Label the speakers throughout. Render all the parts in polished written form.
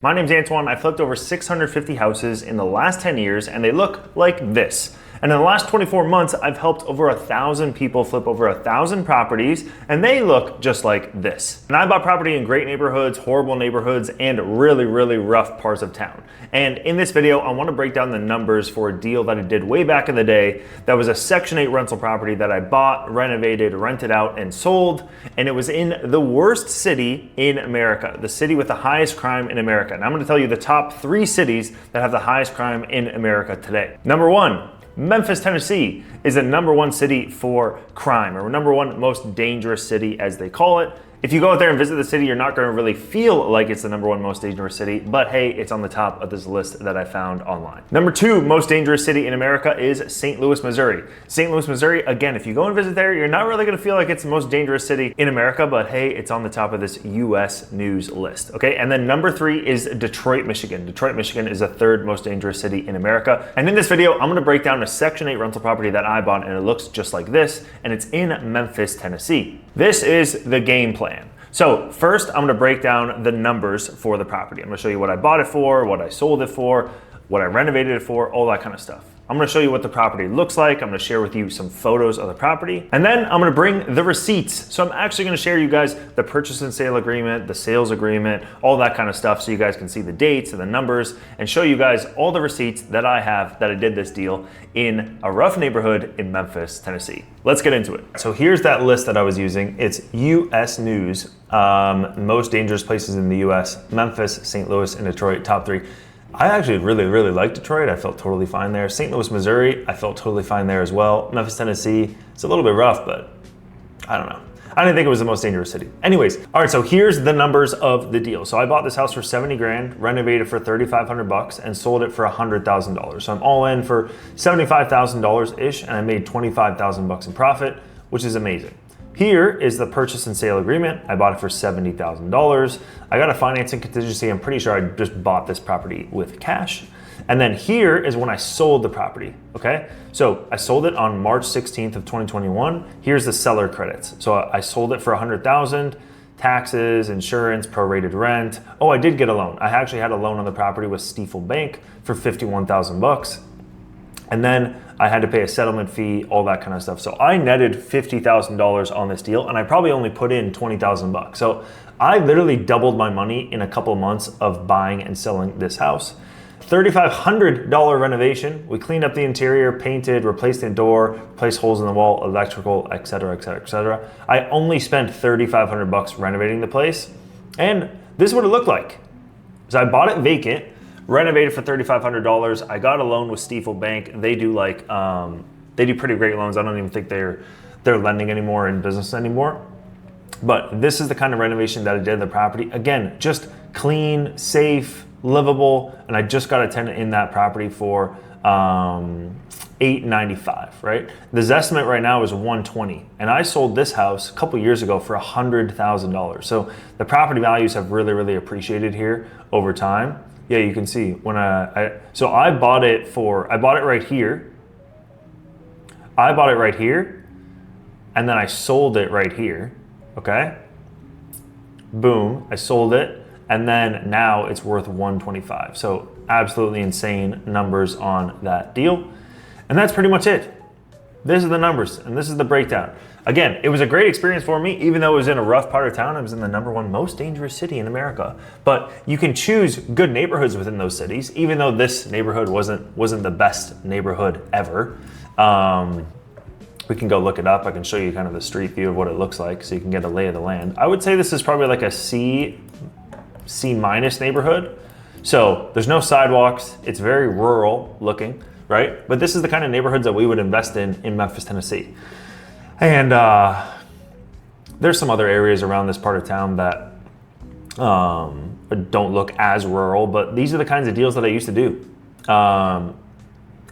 Speaker 1: My name's Antoine. I flipped over 650 houses in the last 10 years and they look like this. And in the last 24 months, I've helped over 1,000 people flip over 1,000 properties and they look just like this. And I bought property in great neighborhoods, horrible neighborhoods, and really rough parts of town. And in this video, I want to break down the numbers for a deal that I did way back in the day that was a Section 8 rental property that I bought, renovated, rented out, and sold. And it was in the worst city in America, the city with the highest crime in America. And I'm going to tell you the top 3 cities that have the highest crime in America today. Number 1. Memphis, Tennessee is the #1 city for crime, or #1 most dangerous city as they call it. If you go out there and visit the city, you're not going to really feel like it's the #1 most dangerous city, but hey, it's on the top of this list that I found online. Number 2 most dangerous city in America is St. Louis, Missouri. St. Louis, Missouri, again, if you go and visit there, you're not really going to feel like it's the most dangerous city in America, but hey, it's on the top of this US news list, okay? And then number 3 is Detroit, Michigan. Detroit, Michigan is the 3rd most dangerous city in America. And in this video, I'm going to break down a Section 8 rental property that I bought, and it looks just like this, and it's in Memphis, Tennessee. This is the game plan. So first, I'm gonna break down the numbers for the property. I'm gonna show you what I bought it for, what I sold it for, what I renovated it for, all that kind of stuff. I'm gonna show you what the property looks like. I'm gonna share with you some photos of the property. And then I'm gonna bring the receipts. So I'm actually gonna share you guys the purchase and sale agreement, the sales agreement, all that kind of stuff so you guys can see the dates and the numbers and show you guys all the receipts that I have that I did this deal in a rough neighborhood in Memphis, Tennessee. Let's get into it. So here's that list that I was using. It's US News, most dangerous places in the US, Memphis, St. Louis, and Detroit, top 3. I actually really like Detroit. I felt totally fine there. St. Louis, Missouri, I felt totally fine there as well. Memphis, Tennessee, it's a little bit rough, but I don't know. I didn't think it was the most dangerous city. Anyways, all right, so here's the numbers of the deal. So I bought this house for 70 grand, renovated for 3,500 bucks, and sold it for $100,000. So I'm all in for $75,000-ish, and I made 25,000 bucks in profit, which is amazing. Here is the purchase and sale agreement. I bought it for $70,000. I got a financing contingency. I'm pretty sure I just bought this property with cash. And then here is when I sold the property, okay? So I sold it on March 16th of 2021. Here's the seller credits. So I sold it for $100,000, taxes, insurance, prorated rent. Oh, I did get a loan. I actually had a loan on the property with Stifel Bank for 51,000 bucks. And then I had to pay a settlement fee, all that kind of stuff. So I netted $50,000 on this deal, and I probably only put in 20,000 bucks. So I literally doubled my money in a couple of months of buying and selling this house. $3,500 renovation. We cleaned up the interior, painted, replaced the door, replaced holes in the wall, electrical, etc. I only spent 3,500 bucks renovating the place, and this is what it looked like. So I bought it vacant, renovated for $3,500. I got a loan with Stifel Bank. They do they do pretty great loans. I don't even think they're lending anymore in business anymore. But this is the kind of renovation that I did in the property. Again, just clean, safe, livable, and I just got a tenant in that property for $895, right? The Zestimate right now is $120, and I sold this house a couple years ago for $100,000. So the property values have really appreciated here over time. Yeah, you can see when I bought it right here. I bought it right here, and then I sold it right here, okay? Boom, I sold it, and then now it's worth $125. So absolutely insane numbers on that deal. And that's pretty much it. This is the numbers, and this is the breakdown. Again, it was a great experience for me, even though it was in a rough part of town. I was in the #1 most dangerous city in America. But you can choose good neighborhoods within those cities, even though this neighborhood wasn't the best neighborhood ever. We can go look it up. I can show you kind of the street view of what it looks like so you can get a lay of the land. I would say this is probably like a C- neighborhood. So there's no sidewalks. It's very rural looking, right? But this is the kind of neighborhoods that we would invest in Memphis, Tennessee. And there's some other areas around this part of town that don't look as rural, but these are the kinds of deals that I used to do.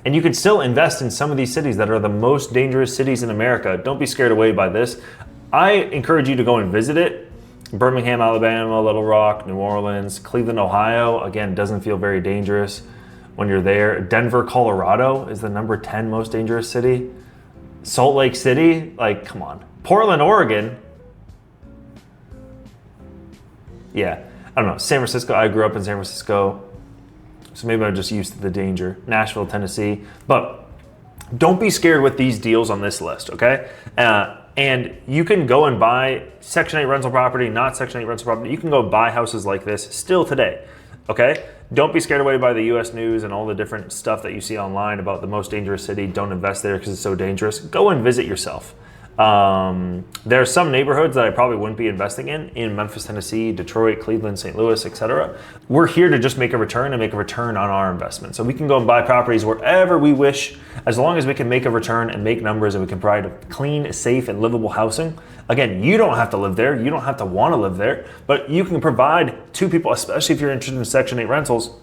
Speaker 1: And you can still invest in some of these cities that are the most dangerous cities in America. Don't be scared away by this. I encourage you to go and visit it. Birmingham, Alabama, Little Rock, New Orleans, Cleveland, Ohio, again, doesn't feel very dangerous when you're there. Denver, Colorado is the #10 most dangerous city. Salt Lake City, like, come on. Portland, Oregon. Yeah, I don't know, San Francisco. I grew up in San Francisco, so maybe I'm just used to the danger. Nashville, Tennessee. But don't be scared with these deals on this list, okay? And you can go and buy Section 8 rental property, not Section 8 rental property. You can go buy houses like this still today, okay? Don't be scared away by the US news and all the different stuff that you see online about the most dangerous city. Don't invest there because it's so dangerous. Go and visit yourself. There are some neighborhoods that I probably wouldn't be investing in Memphis, Tennessee, Detroit, Cleveland, St. Louis, etc. We're here to just make a return and make a return on our investment. So we can go and buy properties wherever we wish, as long as we can make a return and make numbers and we can provide clean, safe, and livable housing. Again, you don't have to live there. You don't have to want to live there, but you can provide to people, especially if you're interested in Section 8 rentals,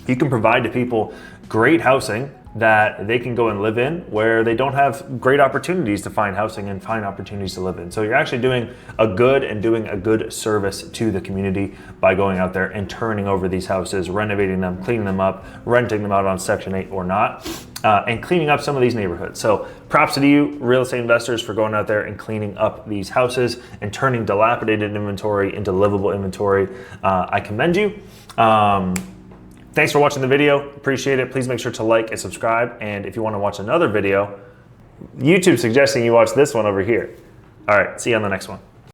Speaker 1: you can provide to people great housing that they can go and live in where they don't have great opportunities to find housing and find opportunities to live in. So you're actually doing a good service to the community by going out there and turning over these houses, renovating them, cleaning them up, renting them out on Section 8 or not, and cleaning up some of these neighborhoods. So props to you, real estate investors, for going out there and cleaning up these houses and turning dilapidated inventory into livable inventory. I commend you. Thanks for watching the video. Appreciate it. Please make sure to like and subscribe. And if you want to watch another video, YouTube's suggesting you watch this one over here. All right, see you on the next one.